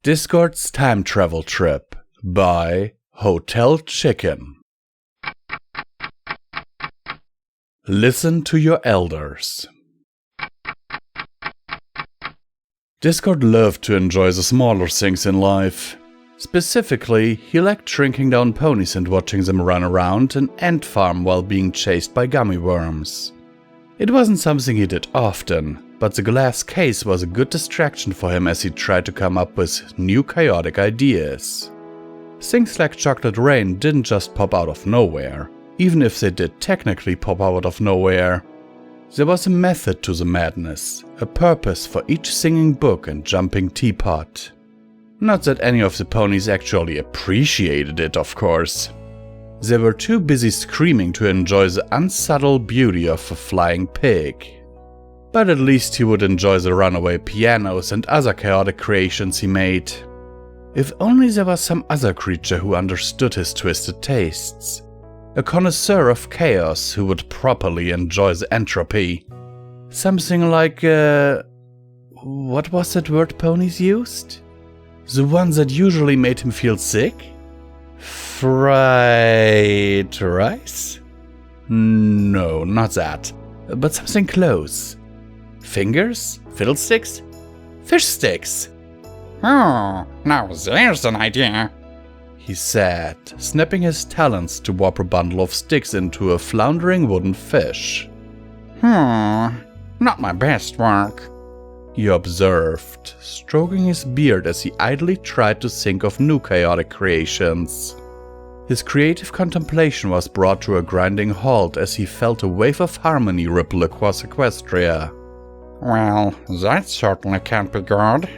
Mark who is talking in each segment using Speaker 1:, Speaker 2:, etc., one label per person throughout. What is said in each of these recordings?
Speaker 1: Discord's Time Travel Trip by Hotel Chicken. Listen to your elders. Discord loved to enjoy the smaller things in life. Specifically, he liked shrinking down ponies and watching them run around an ant farm while being chased by gummy worms. It wasn't something he did often, but the glass case was a good distraction for him as he tried to come up with new chaotic ideas. Things like chocolate rain didn't just pop out of nowhere, even if they did technically pop out of nowhere. There was a method to the madness, a purpose for each singing book and jumping teapot. Not that any of the ponies actually appreciated it, of course. They were too busy screaming to enjoy the unsubtle beauty of a flying pig. But at least he would enjoy the runaway pianos and other chaotic creations he made. If only there was some other creature who understood his twisted tastes. A connoisseur of chaos who would properly enjoy the entropy. Something like, what was that word ponies used? The one that usually made him feel sick? Fried rice? No, not that. But something close. Fingers? Fiddlesticks? Fish sticks?
Speaker 2: Oh, now there's an idea,
Speaker 1: he said, snapping his talons to warp a bundle of sticks into a floundering wooden fish.
Speaker 2: Not my best work,
Speaker 1: he observed, stroking his beard as he idly tried to think of new chaotic creations. His creative contemplation was brought to a grinding halt as he felt a wave of harmony ripple across Equestria.
Speaker 2: Well, that certainly can't be good.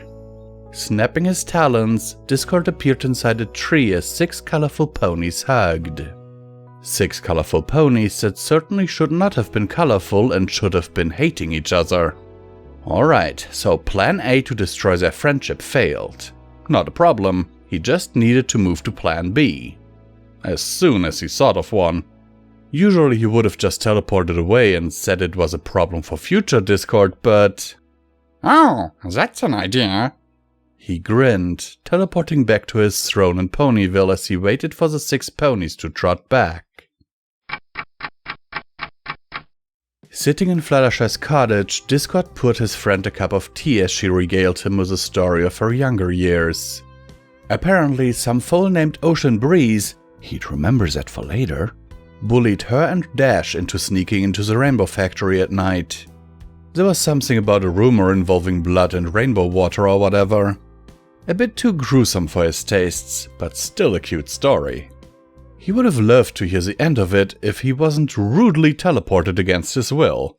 Speaker 1: Snapping his talons, Discord appeared inside a tree as 6 colorful ponies hugged. 6 colorful ponies that certainly should not have been colorful and should have been hating each other. Alright, so plan A to destroy their friendship failed. Not a problem, he just needed to move to plan B. As soon as he thought of one. Usually he would have just teleported away and said it was a problem for future Discord, but...
Speaker 2: Oh, that's an idea.
Speaker 1: He grinned, teleporting back to his throne in Ponyville as he waited for the 6 ponies to trot back. Sitting in Fluttershy's cottage, Discord poured his friend a cup of tea as she regaled him with a story of her younger years. Apparently, some foal named Ocean Breeze, he'd remember that for later, bullied her and Dash into sneaking into the Rainbow Factory at night. There was something about a rumor involving blood and rainbow water or whatever. A bit too gruesome for his tastes, but still a cute story. He would have loved to hear the end of it if he wasn't rudely teleported against his will.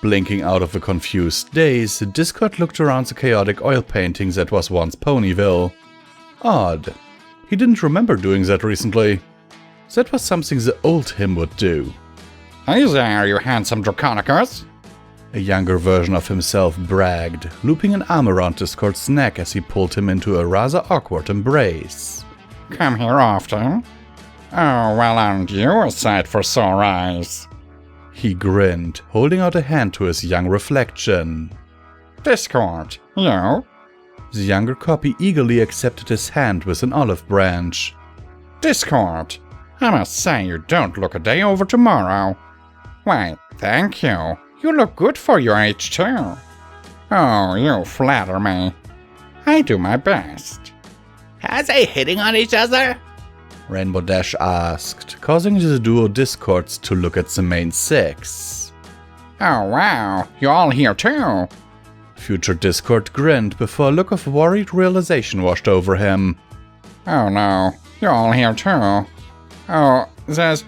Speaker 1: Blinking out of a confused daze, Discord looked around the chaotic oil painting that was once Ponyville. Odd. He didn't remember doing that recently. That was something the old him would do.
Speaker 2: Hey there, you handsome Draconicus!
Speaker 1: A younger version of himself bragged, looping an arm around Discord's neck as he pulled him into a rather awkward embrace.
Speaker 2: Come here often? Oh, well, aren't you a sight for sore eyes?
Speaker 1: He grinned, holding out a hand to his young reflection.
Speaker 2: Discord, you?
Speaker 1: The younger copy eagerly accepted his hand with an olive branch.
Speaker 2: Discord, I must say you don't look a day over tomorrow. Why, thank you. You look good for your age too. Oh, you flatter me. I do my best.
Speaker 3: Are they hitting on each other?
Speaker 1: Rainbow Dash asked, causing the duo Discords to look at the main 6.
Speaker 2: Oh wow, you all here too?
Speaker 1: Future Discord grinned before a look of worried realization washed over him.
Speaker 2: Oh no, you're all here too. Oh, there's...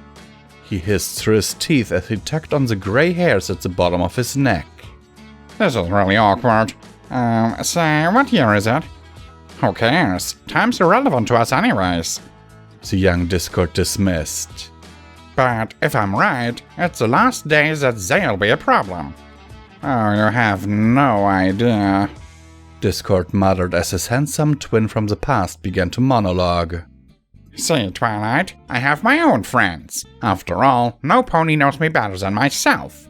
Speaker 1: He hissed through his teeth as he tugged on the grey hairs at the bottom of his neck.
Speaker 2: This is really awkward. Say, what year is it? Who cares? Time's irrelevant to us anyways.
Speaker 1: The young Discord dismissed.
Speaker 2: But if I'm right, it's the last day that they'll be a problem. Oh, you have no idea.
Speaker 1: Discord muttered as his handsome twin from the past began to monologue.
Speaker 2: See, Twilight, I have my own friends. After all, no pony knows me better than myself.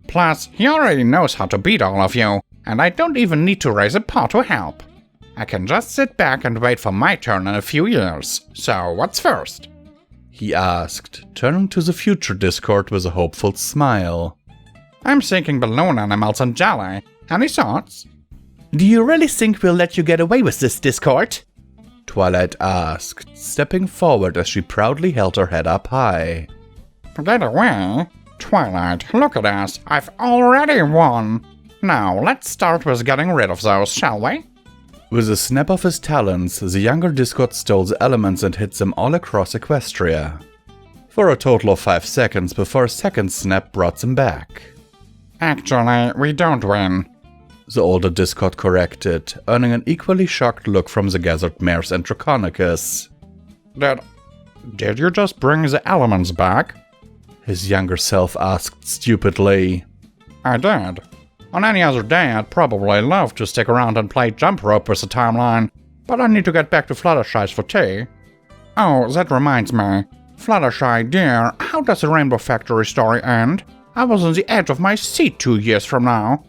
Speaker 2: Plus, he already knows how to beat all of you, and I don't even need to raise a paw to help. I can just sit back and wait for my turn in a few years. So, what's first?
Speaker 1: He asked, turning to the future Discord with a hopeful smile.
Speaker 2: I'm thinking balloon animals and jelly. Any thoughts?
Speaker 3: Do you really think we'll let you get away with this, Discord?
Speaker 1: Twilight asked, stepping forward as she proudly held her head up high.
Speaker 2: Get away? Twilight, look at us. I've already won. Now, let's start with getting rid of those, shall we?
Speaker 1: With a snap of his talons, the younger Discord stole the elements and hit them all across Equestria. For a total of 5 seconds before a second snap brought them back.
Speaker 2: Actually, we don't win.
Speaker 1: The older Discord corrected, earning an equally shocked look from the gathered mares and Draconicus.
Speaker 2: Did you just bring the elements back?
Speaker 1: His younger self asked stupidly.
Speaker 2: I did. On any other day, I'd probably love to stick around and play jump rope with the timeline, but I need to get back to Fluttershy's for tea. Oh, that reminds me. Fluttershy, dear, how does the Rainbow Factory story end? I was on the edge of my seat 2 years from now.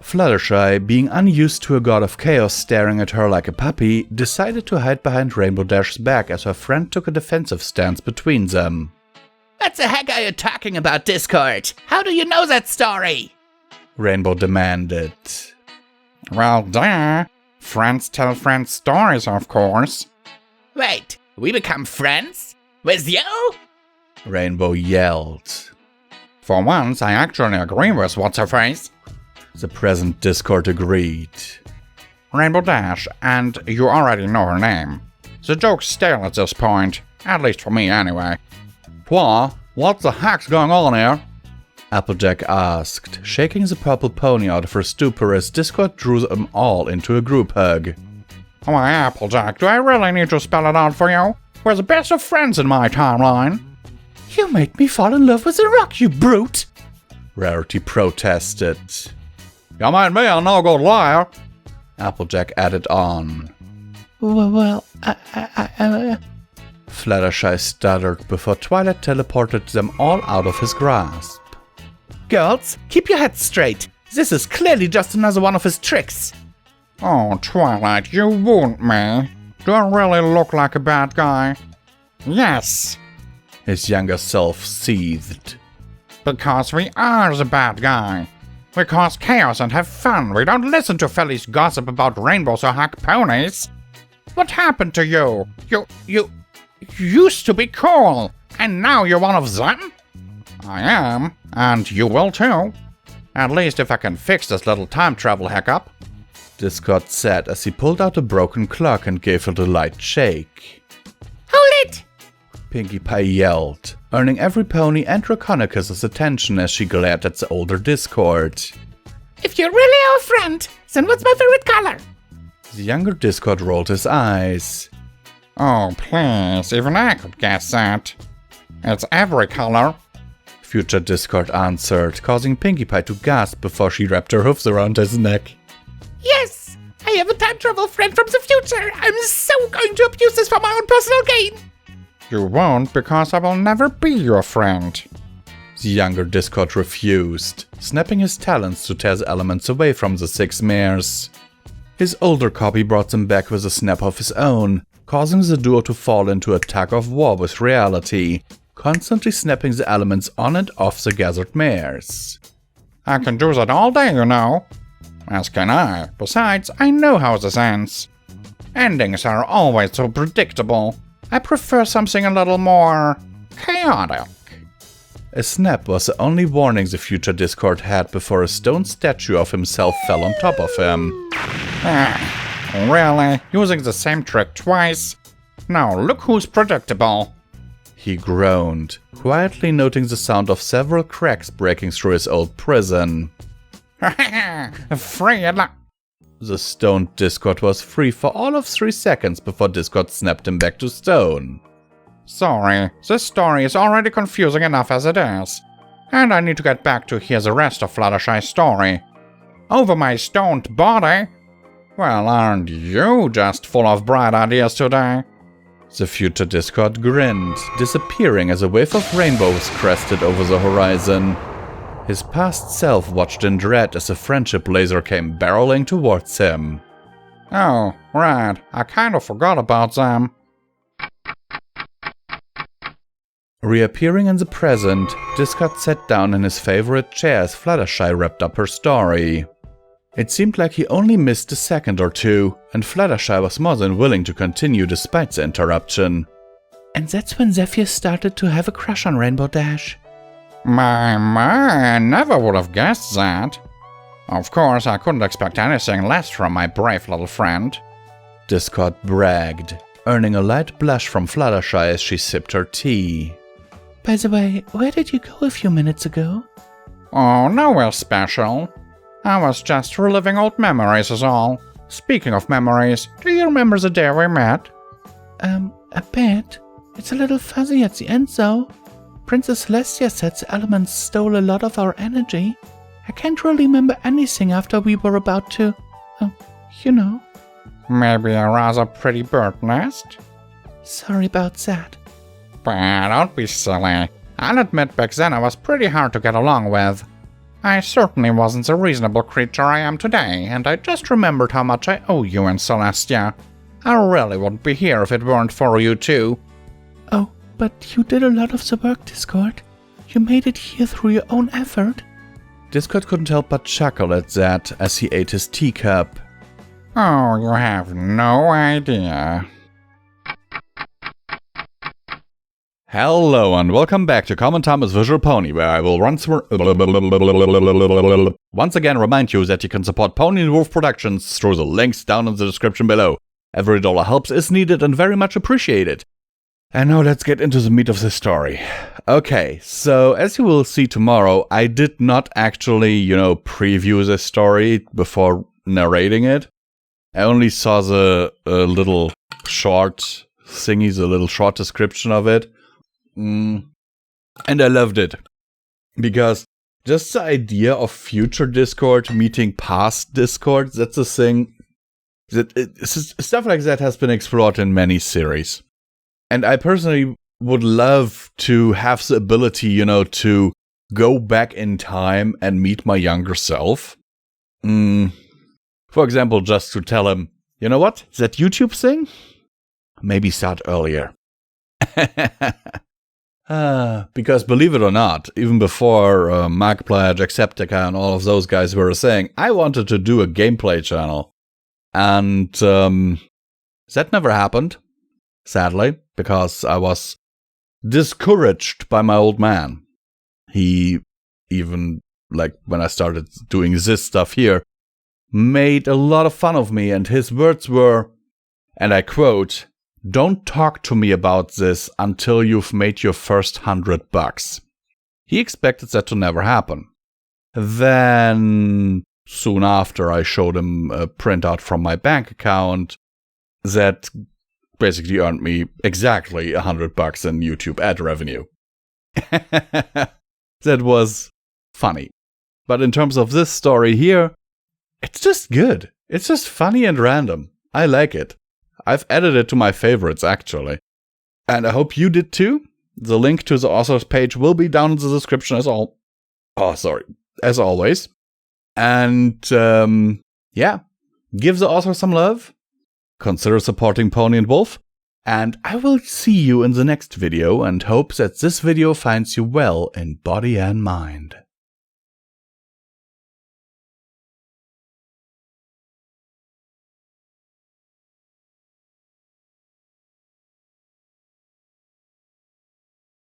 Speaker 1: Fluttershy, being unused to a god of chaos staring at her like a puppy, decided to hide behind Rainbow Dash's back as her friend took a defensive stance between them.
Speaker 3: What the heck are you talking about, Discord? How do you know that story?
Speaker 1: Rainbow demanded.
Speaker 2: Well, duh. Friends tell friends stories, of course.
Speaker 3: Wait, we become friends? With you?
Speaker 1: Rainbow yelled.
Speaker 2: For once, I actually agree with what's-her-face.
Speaker 1: The present Discord agreed.
Speaker 2: Rainbow Dash, and you already know her name. The joke's stale at this point, at least for me anyway.
Speaker 1: What the heck's going on here? Applejack asked, shaking the purple pony out of her stupor as Discord drew them all into a group hug.
Speaker 2: Why, Applejack, do I really need to spell it out for you? We're the best of friends in my timeline.
Speaker 3: You made me fall in love with a rock, you brute!
Speaker 1: Rarity protested.
Speaker 2: You made me a no-good liar.
Speaker 1: Applejack added on.
Speaker 3: Well,
Speaker 1: Fluttershy stuttered before Twilight teleported them all out of his grasp.
Speaker 3: Girls, keep your heads straight. This is clearly just another one of his tricks.
Speaker 2: Oh, Twilight, you wound me. Do I really look like a bad guy? Yes.
Speaker 1: His younger self seethed.
Speaker 2: Because we are the bad guy. We cause chaos and have fun. We don't listen to Feli's gossip about rainbows or hack ponies. What happened to you? You used to be cool, and now you're one of them? I am, and you will too. At least if I can fix this little time travel hiccup.
Speaker 1: Discord said as he pulled out a broken clock and gave it a light shake.
Speaker 3: Hold it!
Speaker 1: Pinkie Pie yelled, earning every pony and Draconicus' attention as she glared at the older Discord.
Speaker 3: If you're really our friend, then what's my favorite color?
Speaker 1: The younger Discord rolled his eyes.
Speaker 2: Oh, please, even I could guess that. It's every color.
Speaker 1: Future Discord answered, causing Pinkie Pie to gasp before she wrapped her hoofs around his neck.
Speaker 3: Yes! I have a time travel friend from the future! I'm so going to abuse this for my own personal gain!
Speaker 2: You won't, because I will never be your friend.
Speaker 1: The younger Discord refused, snapping his talons to tear the elements away from the 6 mares. His older copy brought them back with a snap of his own, causing the duo to fall into a tug of war with reality, constantly snapping the elements on and off the gathered mares.
Speaker 2: I can do that all day, you know. As can I. Besides, I know how this ends. Endings are always so predictable. I prefer something a little more chaotic.
Speaker 1: A snap was the only warning the future Discord had before a stone statue of himself fell on top of him.
Speaker 2: Really? Using the same trick twice? Now look who's predictable.
Speaker 1: He groaned, quietly noting the sound of several cracks breaking through his old prison.
Speaker 2: Free at last.
Speaker 1: The stoned Discord was free for all of 3 seconds before Discord snapped him back to stone.
Speaker 2: Sorry, this story is already confusing enough as it is. And I need to get back to hear the rest of Fluttershy's story. Over my stoned body? Well, aren't you just full of bright ideas today?
Speaker 1: The future Discord grinned, disappearing as a wave of rainbows crested over the horizon. His past self watched in dread as a friendship laser came barreling towards him.
Speaker 2: Oh, right. I kind of forgot about them.
Speaker 1: Reappearing in the present, Discord sat down in his favorite chair as Fluttershy wrapped up her story. It seemed like he only missed a second or two, and Fluttershy was more than willing to continue despite the interruption. And that's when Zephyr started to have a crush on Rainbow Dash.
Speaker 2: My, I never would have guessed that. Of course, I couldn't expect anything less from my brave little friend.
Speaker 1: Discord bragged, earning a light blush from Fluttershy as she sipped her tea. By the way, where did you go a few minutes ago?
Speaker 2: Oh, nowhere special. I was just reliving old memories is all. Speaking of memories, do you remember the day we met?
Speaker 3: A bit. It's a little fuzzy at the end though. Princess Celestia said the elements stole a lot of our energy. I can't really remember anything after we were about to... you know.
Speaker 2: Maybe a rather pretty bird nest?
Speaker 3: Sorry about that.
Speaker 2: But don't be silly. I'll admit back then I was pretty hard to get along with. I certainly wasn't the reasonable creature I am today, and I just remembered how much I owe you and Celestia. I really wouldn't be here if it weren't for you two.
Speaker 3: Oh, but you did a lot of the work, Discord. You made it here through your own effort.
Speaker 1: Discord couldn't help but chuckle at that as he ate his teacup.
Speaker 2: Oh, you have no idea.
Speaker 1: Hello and welcome back to Common Time with Visual Pony, where I will once again remind you that you can support Pony&Wolf Productions through the links down in the description below. Every dollar helps is needed and very much appreciated. And now let's get into the meat of the story. Okay, so as you will see tomorrow, I did not actually, preview the story before narrating it. I only saw the little short thingy, the little short description of it. And I loved it. Because just the idea of future Discord meeting past Discord, that's a thing. Stuff like that has been explored in many series. And I personally would love to have the ability, to go back in time and meet my younger self. For example, just to tell him, you know what, that YouTube thing? Maybe start earlier. Because believe it or not, even before Markiplier, Jacksepticeye, and all of those guys were saying, I wanted to do a gameplay channel. And that never happened, sadly, because I was discouraged by my old man. He even, when I started doing this stuff here, made a lot of fun of me, and his words were, and I quote, "Don't talk to me about this until you've made your first $100. He expected that to never happen. Then, soon after, I showed him a printout from my bank account that basically earned me exactly $100 in YouTube ad revenue. That was funny. But in terms of this story here, it's just good. It's just funny and random. I like it. I've added it to my favorites, actually. And I hope you did too. The link to the author's page will be down in the description as always. And, give the author some love. Consider supporting Pony&Wolf. And I will see you in the next video and hope that this video finds you well in body and mind.